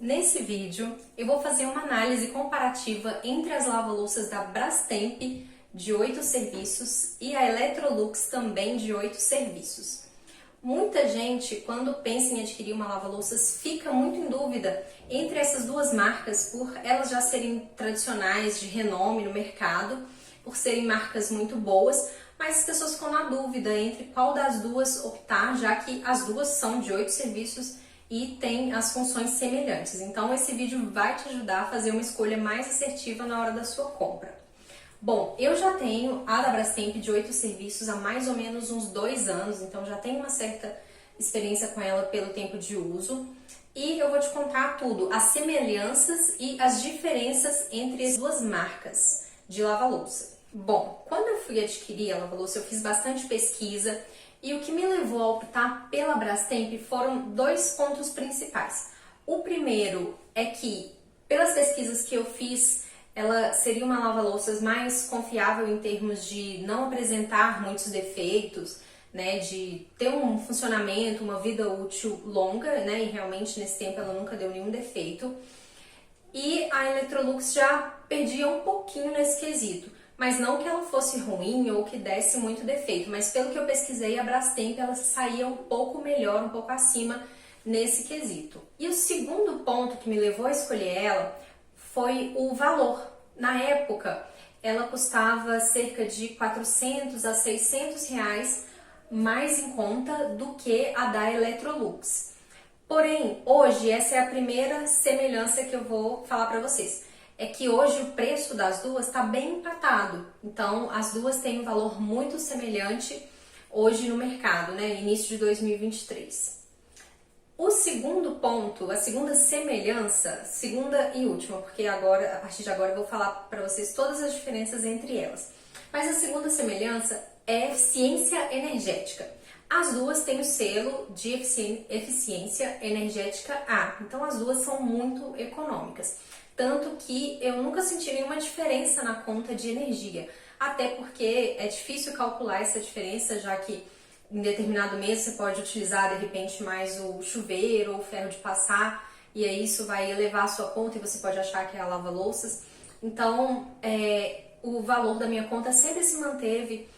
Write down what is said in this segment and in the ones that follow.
Nesse vídeo, eu vou fazer uma análise comparativa entre as lava-louças da Brastemp de 8 serviços e a Electrolux também de 8 serviços. Muita gente, quando pensa em adquirir uma lava-louças, fica muito em dúvida entre essas duas marcas por elas já serem tradicionais, de renome no mercado, por serem marcas muito boas, mas as pessoas ficam na dúvida entre qual das duas optar, já que as duas são de 8 serviços e tem as funções semelhantes. Então esse vídeo vai te ajudar a fazer uma escolha mais assertiva na hora da sua compra. Bom, eu já tenho a da Brastemp de 8 serviços há mais ou menos uns 2 anos, então já tenho uma certa experiência com ela pelo tempo de uso. E eu vou te contar tudo, as semelhanças e as diferenças entre as duas marcas de lava-louça. Bom, quando eu fui adquirir a lava-louça, eu fiz bastante pesquisa. E o que me levou a optar pela Brastemp foram 2 pontos principais. O primeiro é que, pelas pesquisas que eu fiz, ela seria uma lava-louças mais confiável em termos de não apresentar muitos defeitos, né, de ter um funcionamento, uma vida útil longa, né, e realmente nesse tempo ela nunca deu nenhum defeito. E a Electrolux já perdia um pouquinho nesse quesito. Mas não que ela fosse ruim ou que desse muito defeito, mas pelo que eu pesquisei, a Brastemp ela saía um pouco melhor, um pouco acima nesse quesito. E o segundo ponto que me levou a escolher ela foi o valor. Na época, ela custava cerca de 400 a 600 reais mais em conta do que a da Electrolux. Porém, hoje, essa é a primeira semelhança que eu vou falar para vocês. É que hoje o preço das duas está bem empatado. Então, as duas têm um valor muito semelhante hoje no mercado, né? Início de 2023. O segundo ponto, a segunda semelhança, segunda e última, porque agora, a partir de agora eu vou falar para vocês todas as diferenças entre elas. Mas a segunda semelhança é eficiência energética. As duas têm o selo de eficiência energética A, então as duas são muito econômicas. Tanto que eu nunca senti nenhuma diferença na conta de energia. Até porque é difícil calcular essa diferença, já que em determinado mês você pode utilizar de repente mais o chuveiro ou o ferro de passar, e aí isso vai elevar a sua conta e você pode achar que é a lava-louças. Então, o valor da minha conta sempre se manteve,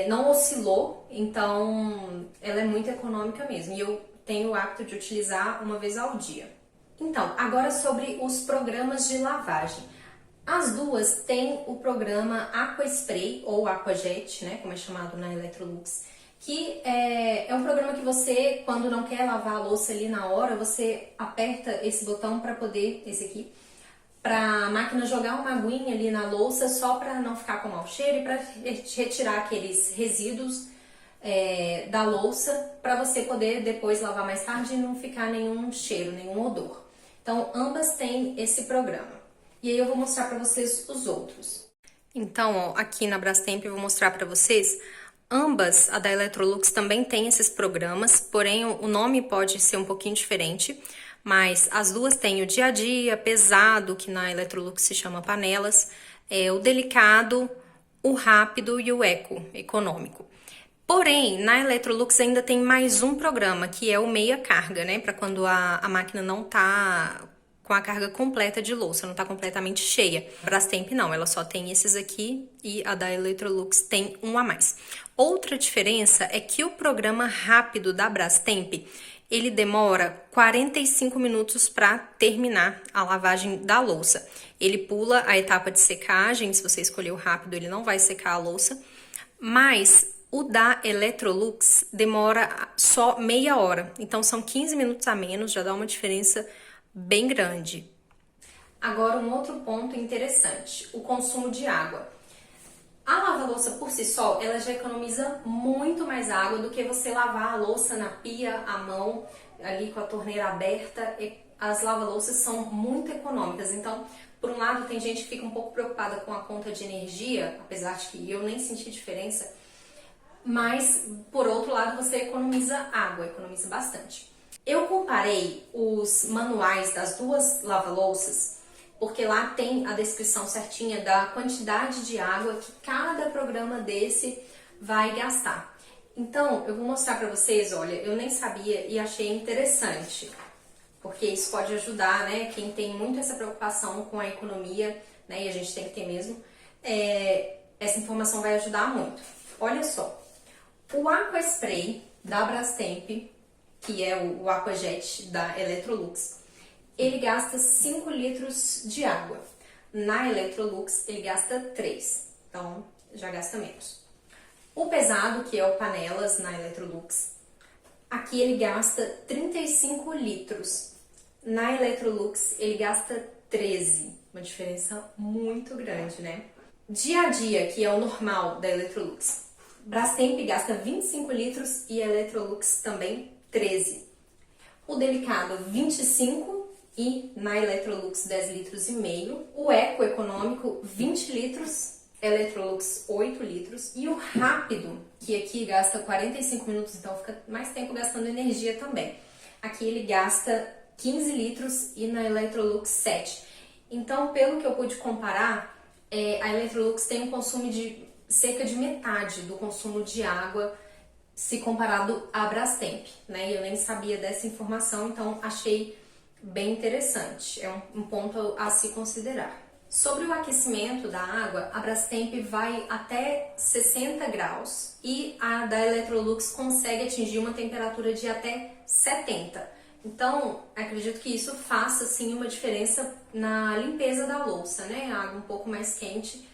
não oscilou, então ela é muito econômica mesmo. E eu tenho o hábito de utilizar uma vez ao dia. Então, agora sobre os programas de lavagem. As duas têm o programa AquaSpray ou AquaJet, né, como é chamado na Electrolux, que é um programa que você, quando não quer lavar a louça ali na hora, você aperta esse botão para poder, esse aqui, para a máquina jogar uma aguinha ali na louça só para não ficar com mau cheiro e para retirar aqueles resíduos da louça para você poder depois lavar mais tarde e não ficar nenhum cheiro, nenhum odor. Então, ambas têm esse programa. E aí eu vou mostrar para vocês os outros. Então, ó, aqui na Brastemp eu vou mostrar para vocês, ambas, a da Electrolux também tem esses programas, porém o nome pode ser um pouquinho diferente, mas as duas têm o dia a dia, pesado, que na Electrolux se chama panelas, o delicado, o rápido e o eco, econômico. Porém, na Electrolux ainda tem mais um programa, que é o meia carga, né? Para quando a máquina não tá com a carga completa de louça, não tá completamente cheia. A Brastemp não, ela só tem esses aqui e a da Electrolux tem um a mais. Outra diferença é que o programa rápido da Brastemp, ele demora 45 minutos para terminar a lavagem da louça. Ele pula a etapa de secagem, se você escolher o rápido, ele não vai secar a louça, mas o da Electrolux demora só meia hora, então são 15 minutos a menos, já dá uma diferença bem grande. Agora um outro ponto interessante, o consumo de água. A lava-louça por si só, ela já economiza muito mais água do que você lavar a louça na pia, à mão, ali com a torneira aberta. As lava-louças são muito econômicas, então, por um lado, tem gente que fica um pouco preocupada com a conta de energia, apesar de que eu nem senti diferença, mas, por outro lado, você economiza água, economiza bastante. Eu comparei os manuais das duas lava-louças, porque lá tem a descrição certinha da quantidade de água que cada programa desse vai gastar. Então, eu vou mostrar para vocês, olha, eu nem sabia e achei interessante. porque isso pode ajudar, né? Quem tem muito essa preocupação com a economia, né? E a gente tem que ter mesmo, essa informação vai ajudar muito. Olha só, o Aqua Spray da Brastemp, que é o Aquajet da Electrolux, ele gasta 5 litros de água. Na Electrolux, ele gasta 3, então já gasta menos. O pesado, que é o Panelas na Electrolux, aqui ele gasta 35 litros. Na Electrolux, ele gasta 13, uma diferença muito grande, né? Dia a dia, que é o normal da Electrolux, Brastemp gasta 25 litros e a Electrolux também 13. O delicado, 25 e na Electrolux 10 litros e meio. O Eco econômico, 20 litros, Electrolux 8 litros. E o rápido, que aqui gasta 45 minutos, então fica mais tempo gastando energia também. Aqui ele gasta 15 litros e na Electrolux 7. Então, pelo que eu pude comparar, a Electrolux tem um consumo de cerca de metade do consumo de água se comparado à Brastemp, né? Eu nem sabia dessa informação, então achei bem interessante. É um ponto a se considerar. Sobre o aquecimento da água, a Brastemp vai até 60 graus e a da Electrolux consegue atingir uma temperatura de até 70. Então, acredito que isso faça sim uma diferença na limpeza da louça, né? A água um pouco mais quente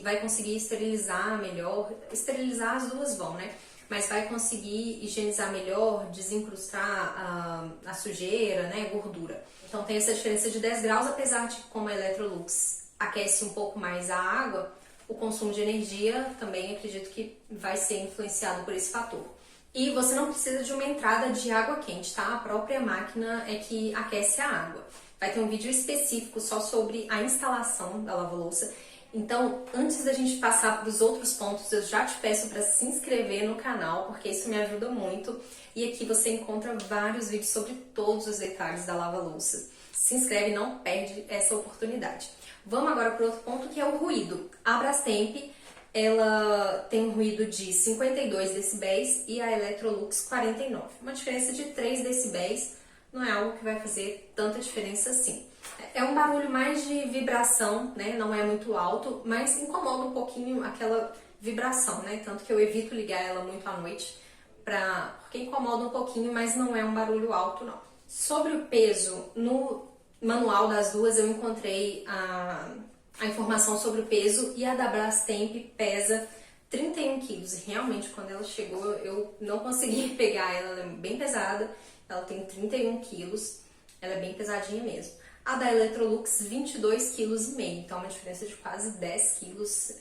vai conseguir esterilizar melhor. Esterilizar as duas vão, né? Mas vai conseguir higienizar melhor, desencrustar a sujeira, né? Gordura. Então tem essa diferença de 10 graus, apesar de que como a Electrolux aquece um pouco mais a água, o consumo de energia também acredito que vai ser influenciado por esse fator. E você não precisa de uma entrada de água quente, tá? A própria máquina é que aquece a água. Vai ter um vídeo específico só sobre a instalação da lava-louça. Então, antes da gente passar para os outros pontos, eu já te peço para se inscrever no canal, porque isso me ajuda muito. E aqui você encontra vários vídeos sobre todos os detalhes da lava-louça. Se inscreve, não perde essa oportunidade. Vamos agora para o outro ponto, que é o ruído. A Brastemp, ela tem um ruído de 52 decibéis e a Electrolux 49. Uma diferença de 3 decibéis não é algo que vai fazer tanta diferença assim. É um barulho mais de vibração, né? Não é muito alto, mas incomoda um pouquinho aquela vibração, né? Tanto que eu evito ligar ela muito à noite, porque incomoda um pouquinho, mas não é um barulho alto, não. Sobre o peso, no manual das duas eu encontrei a informação sobre o peso e a da Brastemp pesa 31 quilos. E realmente, quando ela chegou, eu não consegui pegar ela, ela é bem pesada, ela tem 31 quilos, ela é bem pesadinha mesmo. A da Electrolux, 22,5 kg, então uma diferença de quase 10 quilos,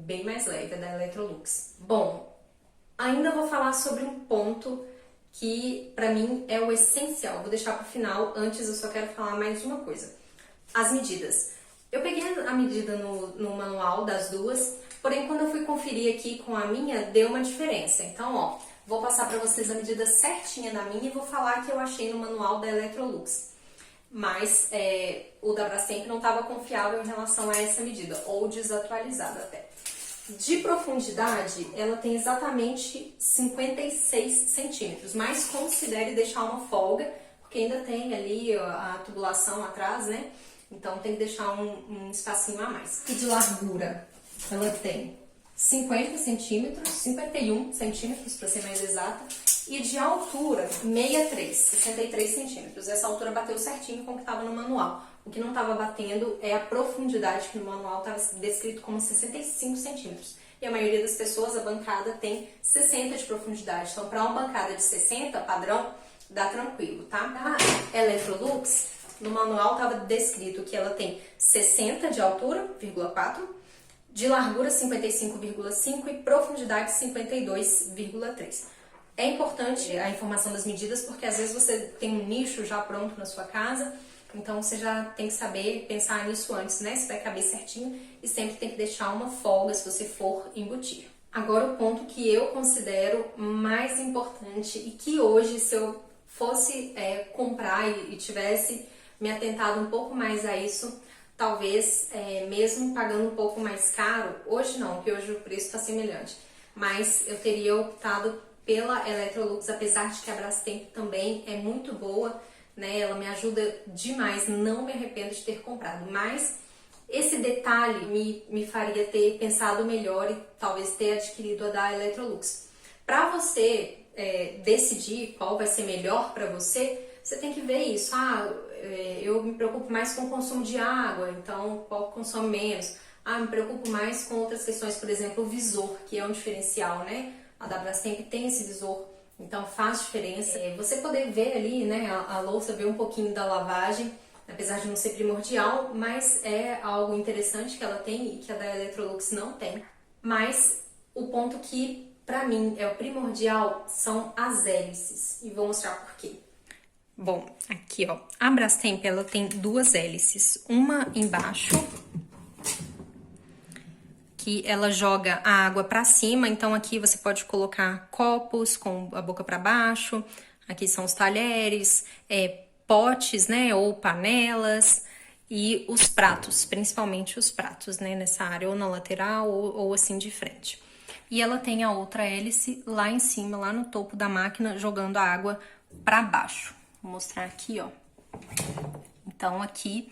bem mais leve a da Electrolux. Bom, ainda vou falar sobre um ponto que pra mim é o essencial, vou deixar pro final, antes eu só quero falar mais uma coisa. As medidas. Eu peguei a medida no manual das duas, porém quando eu fui conferir aqui com a minha, deu uma diferença. Então, ó, vou passar pra vocês a medida certinha da minha e vou falar que eu achei no manual da Electrolux. Mas o da Brastemp não estava confiável em relação a essa medida, ou desatualizado até. De profundidade, ela tem exatamente 56 centímetros, mas considere deixar uma folga, porque ainda tem ali a tubulação atrás, né? Então tem que deixar um espacinho a mais. E de largura, ela tem 50 centímetros, 51 centímetros para ser mais exata, e de altura 63 centímetros. Essa altura bateu certinho com o que estava no manual. O que não estava batendo é a profundidade, que no manual estava descrito como 65 centímetros. E a maioria das pessoas, a bancada tem 60 de profundidade. Então, para uma bancada de 60, padrão, dá tranquilo, tá? A Electrolux, no manual estava descrito que ela tem 60 de altura, 0,4, de largura 55,5 e profundidade 52,3. É importante a informação das medidas porque às vezes você tem um nicho já pronto na sua casa, então você já tem que saber pensar nisso antes, né? Se vai caber certinho e sempre tem que deixar uma folga se você for embutir. Agora o ponto que eu considero mais importante e que hoje, se eu fosse comprar e tivesse me atentado um pouco mais a isso, talvez mesmo pagando um pouco mais caro, hoje não, porque hoje o preço está semelhante, mas eu teria optado pela Electrolux, apesar de que a Brastemp também é muito boa, né? Ela me ajuda demais, não me arrependo de ter comprado, mas esse detalhe me faria ter pensado melhor e talvez ter adquirido a da Electrolux. Para você decidir qual vai ser melhor para você, você tem que ver isso. Eu me preocupo mais com o consumo de água, então qual consome menos? Me preocupo mais com outras questões, por exemplo, o visor, que é um diferencial, né? A da Brastemp tem esse visor, então faz diferença. Você poder ver ali, né, a louça, ver um pouquinho da lavagem, apesar de não ser primordial, mas é algo interessante que ela tem e que a da Electrolux não tem. Mas o ponto que, pra mim, é o primordial são as hélices, e vou mostrar por quê. Bom, aqui ó, a Brastemp ela tem duas hélices, uma embaixo, que ela joga a água para cima, então aqui você pode colocar copos com a boca para baixo, aqui são os talheres, potes, né, ou panelas, e os pratos, principalmente os pratos, né, nessa área, ou na lateral ou assim de frente. E ela tem a outra hélice lá em cima, lá no topo da máquina, jogando a água para baixo. Vou mostrar aqui, ó. Então, aqui,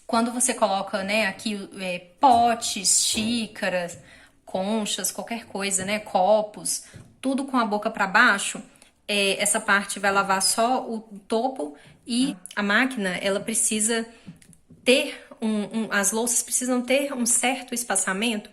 quando você coloca, né, aqui potes, xícaras, conchas, qualquer coisa, né, copos, tudo com a boca para baixo, essa parte vai lavar só o topo e a máquina, ela precisa ter as louças precisam ter um certo espaçamento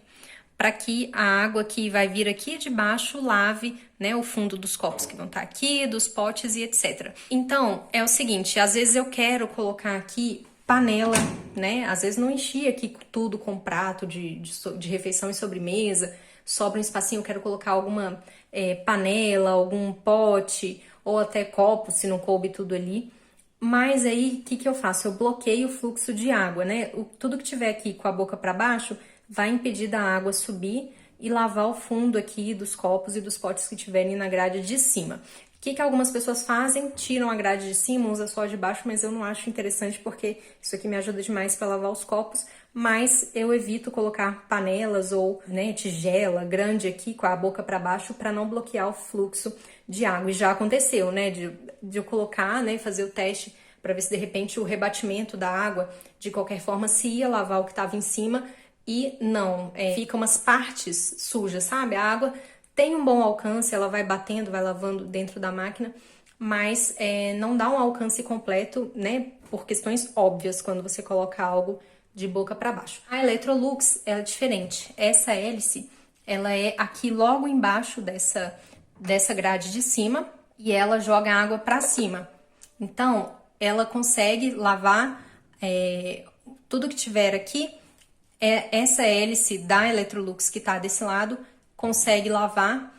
para que a água que vai vir aqui de baixo lave, né, o fundo dos copos que vão estar aqui, dos potes e etc. Então, é o seguinte, às vezes eu quero colocar aqui panela, né, às vezes não enchi aqui tudo com prato de refeição e sobremesa, sobra um espacinho, eu quero colocar alguma panela, algum pote, ou até copo, se não coube tudo ali. Mas aí, o que eu faço? Eu bloqueio o fluxo de água, né? Tudo que tiver aqui com a boca para baixo vai impedir da água subir e lavar o fundo aqui dos copos e dos potes que tiverem na grade de cima. O que algumas pessoas fazem? Tiram a grade de cima, usa só a de baixo, mas eu não acho interessante porque isso aqui me ajuda demais para lavar os copos, mas eu evito colocar panelas ou, né, tigela grande aqui com a boca para baixo para não bloquear o fluxo de água. E já aconteceu, né, de eu colocar, né, fazer o teste para ver se de repente o rebatimento da água, de qualquer forma, se ia lavar o que estava em cima. E não, fica umas partes sujas, sabe? A água tem um bom alcance, ela vai batendo, vai lavando dentro da máquina, mas não dá um alcance completo, né? Por questões óbvias quando você coloca algo de boca para baixo. A Electrolux é diferente. Essa hélice, ela é aqui logo embaixo dessa grade de cima e ela joga a água para cima. Então, ela consegue lavar tudo que tiver aqui. Essa hélice da Electrolux que tá desse lado consegue lavar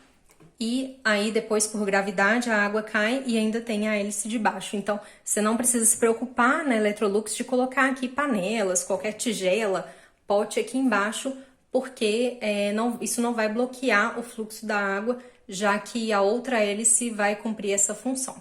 e aí depois por gravidade a água cai e ainda tem a hélice de baixo. Então você não precisa se preocupar na Electrolux de colocar aqui panelas, qualquer tigela, pote aqui embaixo, porque isso não vai bloquear o fluxo da água, já que a outra hélice vai cumprir essa função.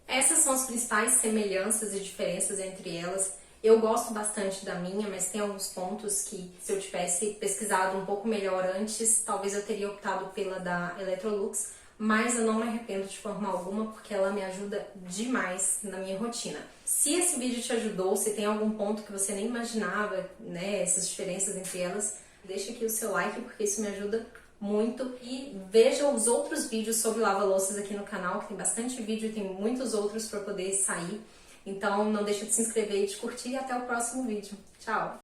Essas são as principais semelhanças e diferenças entre elas. Eu gosto bastante da minha, mas tem alguns pontos que, se eu tivesse pesquisado um pouco melhor antes, talvez eu teria optado pela da Electrolux, mas eu não me arrependo de forma alguma, porque ela me ajuda demais na minha rotina. Se esse vídeo te ajudou, se tem algum ponto que você nem imaginava, né, essas diferenças entre elas, deixa aqui o seu like, porque isso me ajuda muito. E veja os outros vídeos sobre lava-louças aqui no canal, que tem bastante vídeo e tem muitos outros para poder sair. Então não deixa de se inscrever e de curtir e até o próximo vídeo. Tchau!